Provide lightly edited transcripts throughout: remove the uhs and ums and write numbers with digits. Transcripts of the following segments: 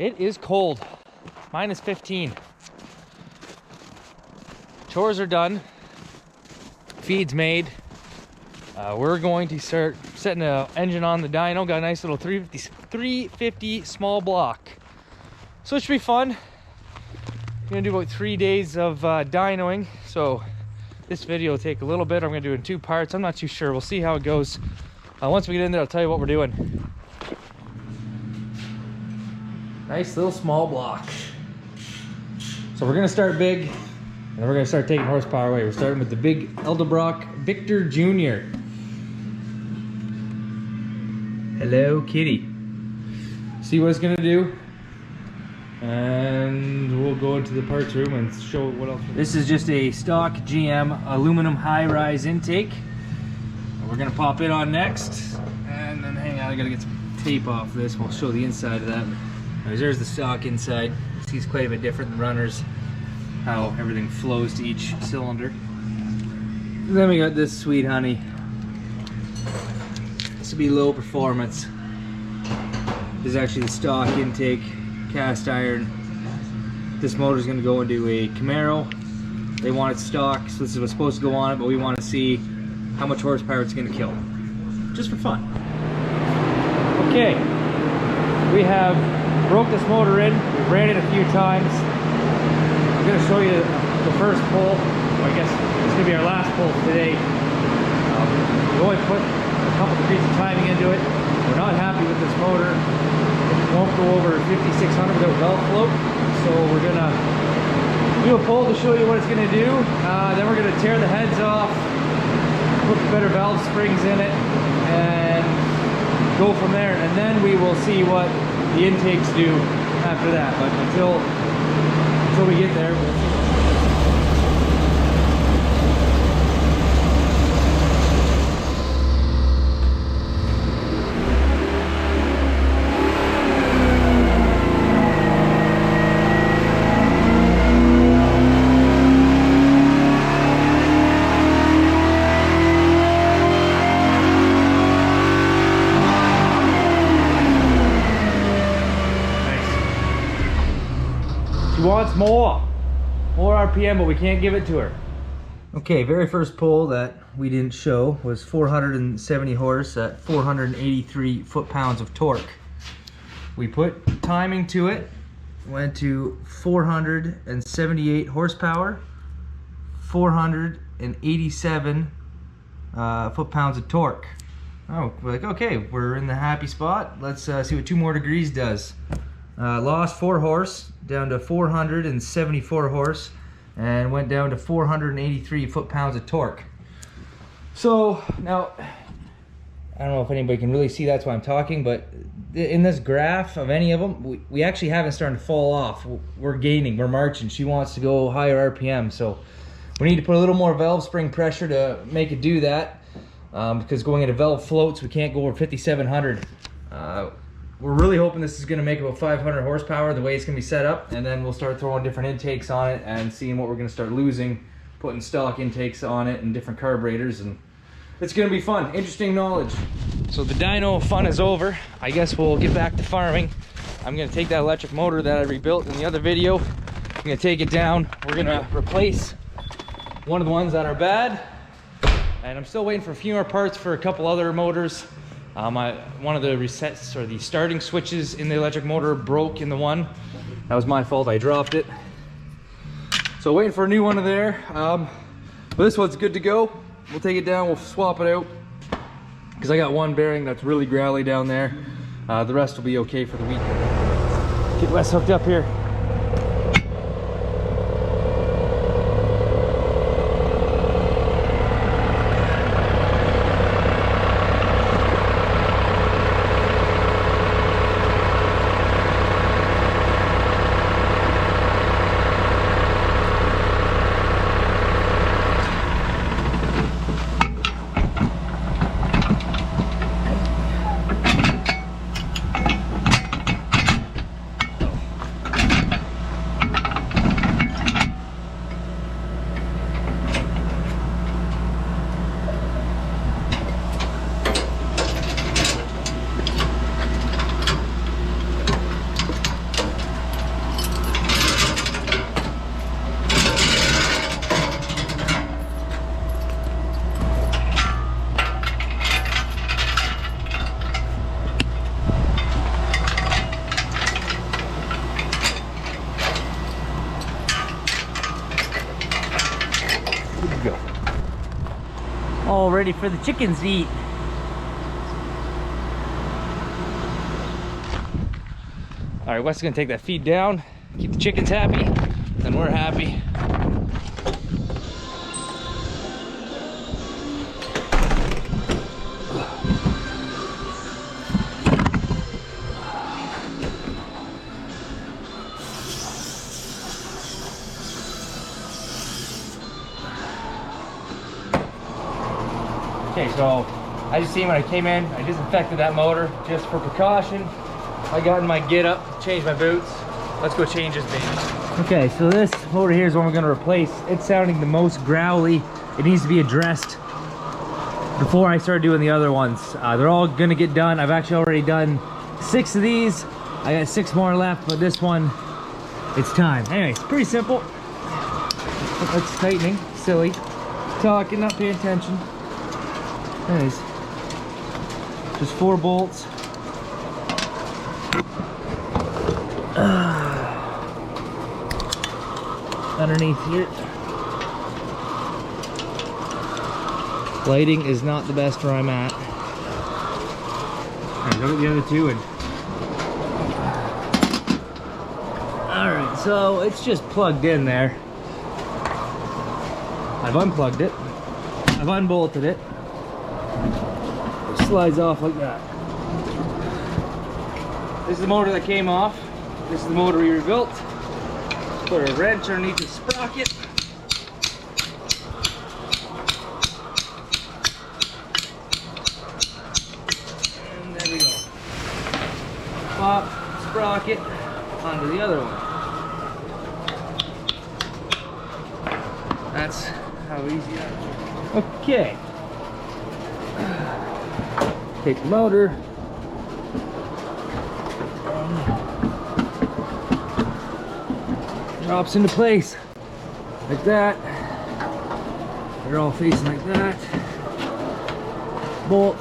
It is cold, -15. Chores are done, feed's made. We're going to start setting the engine on the dyno. Got a nice little 350 small block. So it should be fun. Gonna do about 3 days of dynoing. So this video will take a little bit. I'm gonna do it in 2 parts. I'm not too sure. We'll see how it goes. Once we get in there, I'll tell you what we're doing. Nice little small block. So we're gonna start big, and then we're gonna start taking horsepower away. We're starting with the big Edelbrock Victor Jr. Hello, kitty. See what it's gonna do, and we'll go into the parts room and show what else. This is just a stock GM aluminum high-rise intake. We're gonna pop it on next, and then hang on, I gotta get some tape off this. We'll show the inside of that. There's the stock inside. It's quite a bit different than runners, how everything flows to each cylinder. And then we got this sweet honey. This will be low performance. This is actually the stock intake, cast iron. This motor is going to go into a Camaro. They want it stock, so this is what's supposed to go on it, but we want to see how much horsepower it's going to kill, just for fun. Okay, we have broke this motor in. We've ran it a few times. I'm going to show you the first pull. Well, I guess it's going to be our last pull today. We only put a couple degrees of timing into it. We're not happy with this motor. It won't go over 5,600 without valve float. So we're going to do a pull to show you what it's going to do. Then we're going to tear the heads off, put better valve springs in it, and go from there. And then we will see what the intakes do after that, but until we get there, we'll see. She wants more RPM, but we can't give it to her. Okay, very first pull that we didn't show was 470 horse at 483 foot-pounds of torque. We put timing to it, went to 478 horsepower, 487 foot-pounds of torque. Oh, we're like, okay, we're in the happy spot. Let's see what 2 more degrees does. Lost 4 horse down to 474 horse, and went down to 483 foot-pounds of torque. So now, I don't know if anybody can really see, that's why I'm talking, but in this graph of any of them, we actually haven't started to fall off. We're gaining, we're marching. She wants to go higher RPM, so we need to put a little more valve spring pressure to make it do that, because going into valve floats, we can't go over 5,700. We're really hoping this is going to make about 500 horsepower the way it's going to be set up, and then we'll start throwing different intakes on it and seeing what we're going to start losing, putting stock intakes on it and different carburetors, and it's going to be fun. Interesting knowledge. So the dyno fun is over. I guess we'll get back to farming. I'm going to take that electric motor that I rebuilt in the other video. I'm going to take it down. We're going to replace one of the ones that are bad, and I'm still waiting for a few more parts for a couple other motors. One of the resets or the starting switches in the electric motor broke in the one. That was my fault, I dropped it. So waiting for a new one in there. But this one's good to go. We'll take it down, we'll swap it out, because I got one bearing that's really growly down there. The rest will be okay for the weekend. Get Wes hooked up here. ready for the chickens to eat. All right, Wes is gonna take that feed down, keep the chickens happy, then we're happy. Okay, so as you see, when I came in, I disinfected that motor just for precaution. I got in my get up, changed my boots. Let's go change this baby. Okay, so this motor here is what we're gonna replace. It's sounding the most growly. It needs to be addressed before I start doing the other ones. They're all gonna get done. I've actually already done 6 of these. I got 6 more left, but this one, it's time. Anyways, pretty simple. That's tightening, silly. Talking, not paying attention. Anyways, just 4 bolts. Underneath here. Lighting is not the best where I'm at. Alright, look at the other 2 and alright, so it's just plugged in there. I've unplugged it. I've unbolted it. It slides off like that. This is the motor that came off. This is the motor we rebuilt. Put a wrench underneath the sprocket. And there we go. Pop sprocket onto the other one. That's how easy that is. Okay. Take the motor. Drops into place like that. They're all facing like that. Bolt.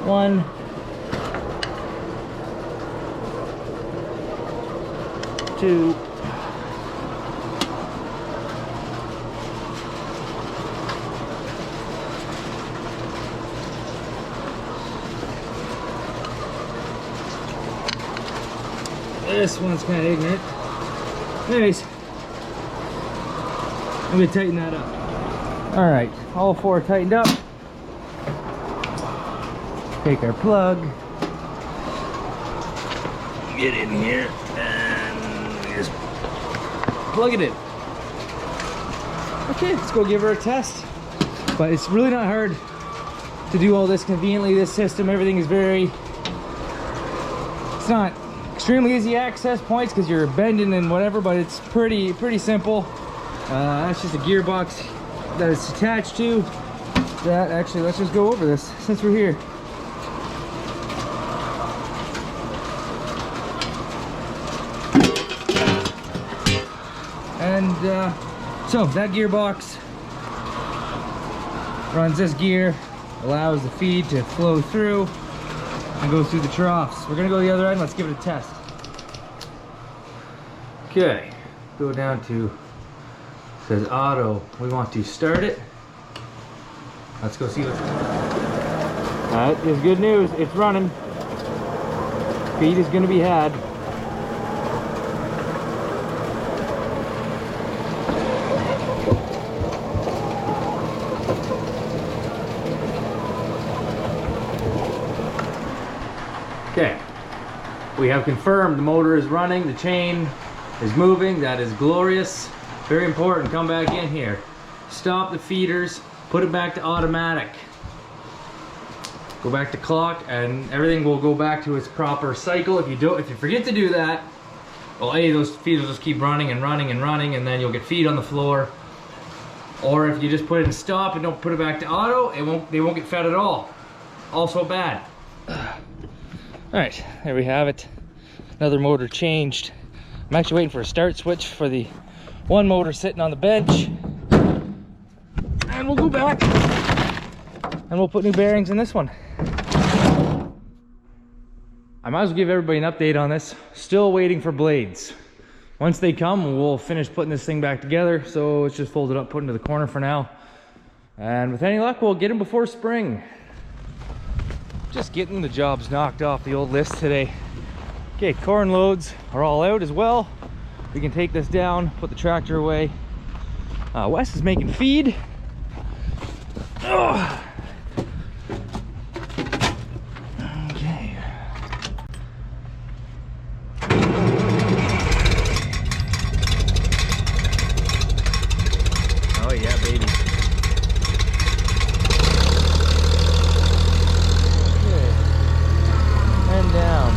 One. Two. This one's kind of ignorant. Anyways, I'm gonna tighten that up. All right, all 4 tightened up. Take our plug, get in here, and just plug it in. Okay, let's go give her a test. But it's really not hard to do all this conveniently. This system, everything is it's not extremely easy access points because you're bending and whatever, but it's pretty simple. That's just a gearbox that it's attached to that. Actually, let's just go over this since we're here. And so that gearbox runs this gear, allows the feed to flow through and go through the troughs. We're gonna go to the other end. Let's give it a test. Okay, go down to, says auto. We want to start it. Let's go see what's going on. All right, there's good news. It's running. Feed is gonna be had. Okay, we have confirmed the motor is running, the chain is moving. That is glorious. Very important. Come back in here. Stop the feeders, put it back to automatic. Go back to clock and everything will go back to its proper cycle. If you forget to do that, well, those feeders will just keep running and running and running, and then you'll get feed on the floor. Or if you just put it in stop and don't put it back to auto, they won't get fed at all. Also bad. All right, there we have it. Another motor changed. I'm actually waiting for a start switch for the one motor sitting on the bench. And we'll go back and we'll put new bearings in this one. I might as well give everybody an update on this. Still waiting for blades. once they come, we'll finish putting this thing back together. So it's just folded up, put into the corner for now. And with any luck, we'll get them before spring. Just getting the jobs knocked off the old list today. Okay, corn loads are all out as well. We can take this down, put the tractor away. Wes is making feed. Ugh. Okay. Oh yeah, baby. Okay. And down.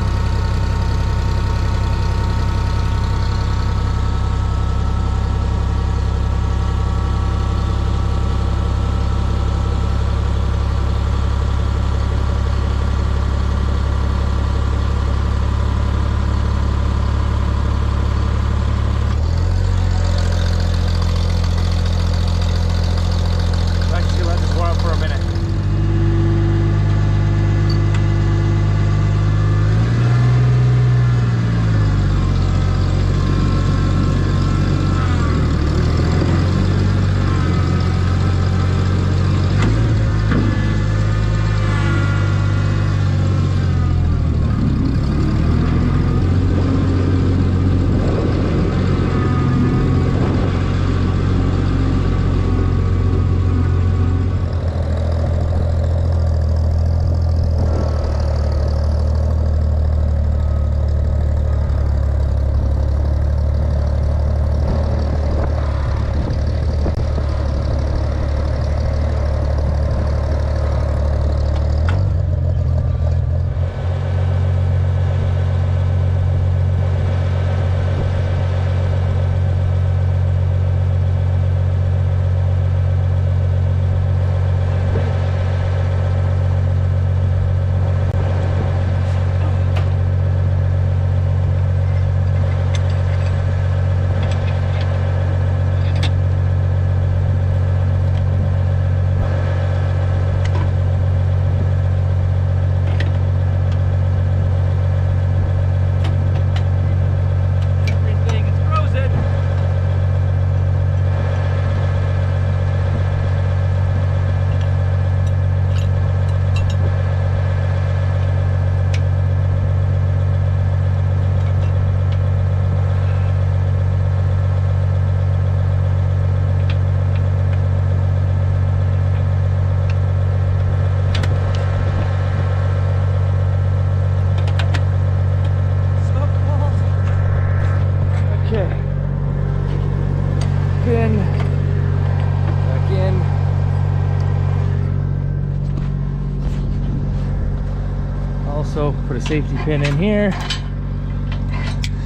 Also put a safety pin in here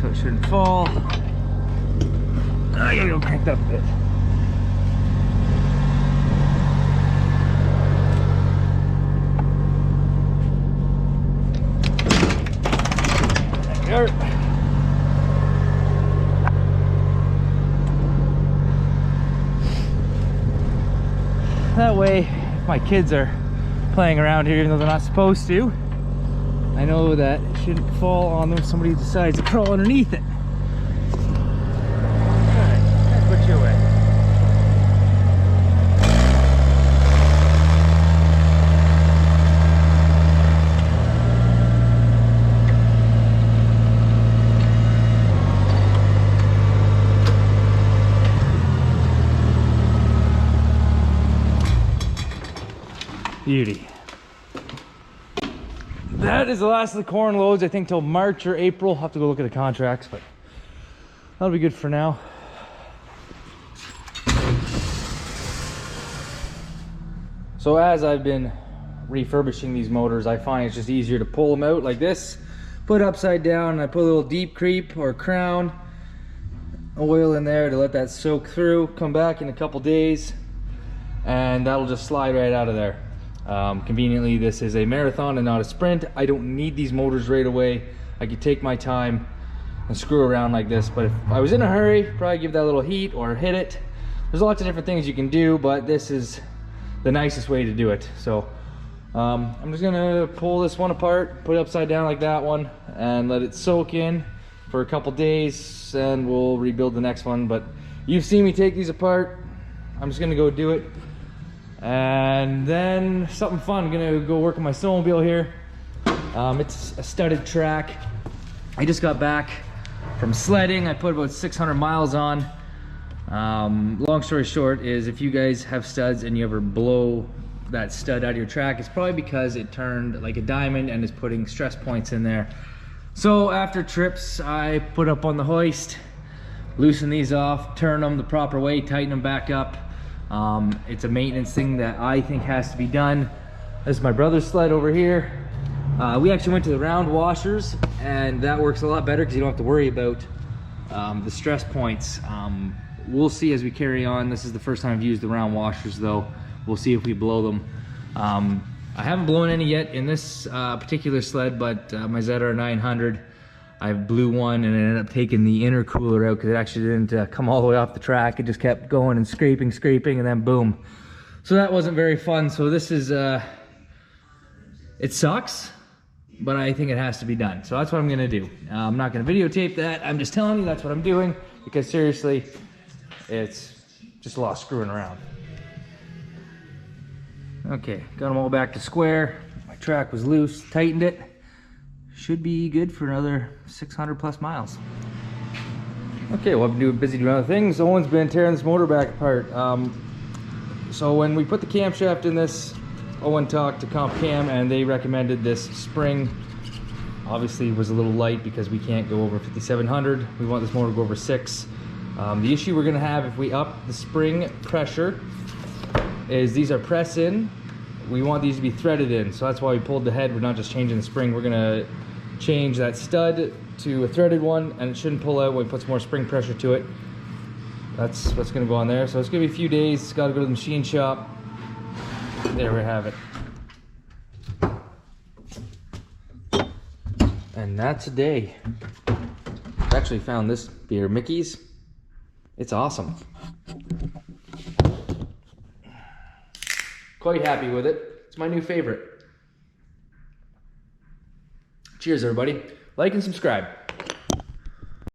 so it shouldn't fall. I gotta go crank that up a bit. There we are. That way, if my kids are playing around here even though they're not supposed to, I know that it shouldn't fall on them if somebody decides to crawl underneath it. Alright, I'll put you away. Beauty. That is the last of the corn loads, I think till March or April. I'll have to go look at the contracts, but that'll be good for now. So as I've been refurbishing these motors, I find it's just easier to pull them out like this, put it upside down, and I put a little deep creep or crown oil in there to let that soak through, come back in a couple days, and that'll just slide right out of there. Conveniently, this is a marathon and not a sprint. I don't need these motors right away. I could take my time and screw around like this, but if I was in a hurry, probably give that a little heat or hit it. There's lots of different things you can do, but this is the nicest way to do it. So I'm just gonna pull this one apart, put it upside down like that one, and let it soak in. for a couple days and we'll rebuild the next one. But you've seen me take these apart. I'm just gonna go do it. And then something fun, I'm gonna go work on my snowmobile here. It's a studded track. I just got back from sledding. I put about 600 miles on. Long story short is, if you guys have studs and you ever blow that stud out of your track, it's probably because it turned like a diamond and is putting stress points in there. So after trips, I put up on the hoist, loosen these off, turn them the proper way, tighten them back up. It's a maintenance thing that I think has to be done. This is my brother's sled over here. We actually went to the round washers, and that works a lot better because you don't have to worry about the stress points. We'll see as we carry on. This is the first time I've used the round washers though. We'll see if we blow them. I haven't blown any yet in this particular sled, but my ZR 900, I blew one and it ended up taking the intercooler out because it actually didn't come all the way off the track. It just kept going and scraping, and then boom. So that wasn't very fun. So this is, it sucks, but I think it has to be done. So that's what I'm gonna do. I'm not gonna videotape that. I'm just telling you that's what I'm doing, because seriously, it's just a lot of screwing around. Okay, got them all back to square. My track was loose, tightened it. Should be good for another 600 plus miles. Okay, well, I've been busy doing other things. Owen's been tearing this motor back apart. So when we put the camshaft in this, Owen talked to Comp Cam and they recommended this spring. Obviously it was a little light because we can't go over 5,700. We want this motor to go over 6. The issue we're gonna have if we up the spring pressure is these are press in. We want these to be threaded in, so that's why we pulled the head. We're not just changing the spring. We're gonna change that stud to a threaded one, and it shouldn't pull out when we put some more spring pressure to it. That's what's gonna go on there. So it's gonna be a few days. It's gotta go to the machine shop. There we have it. And that's a day. I actually found this beer, Mickey's. It's awesome. Quite happy with it. It's my new favorite. Cheers, everybody. Like and subscribe.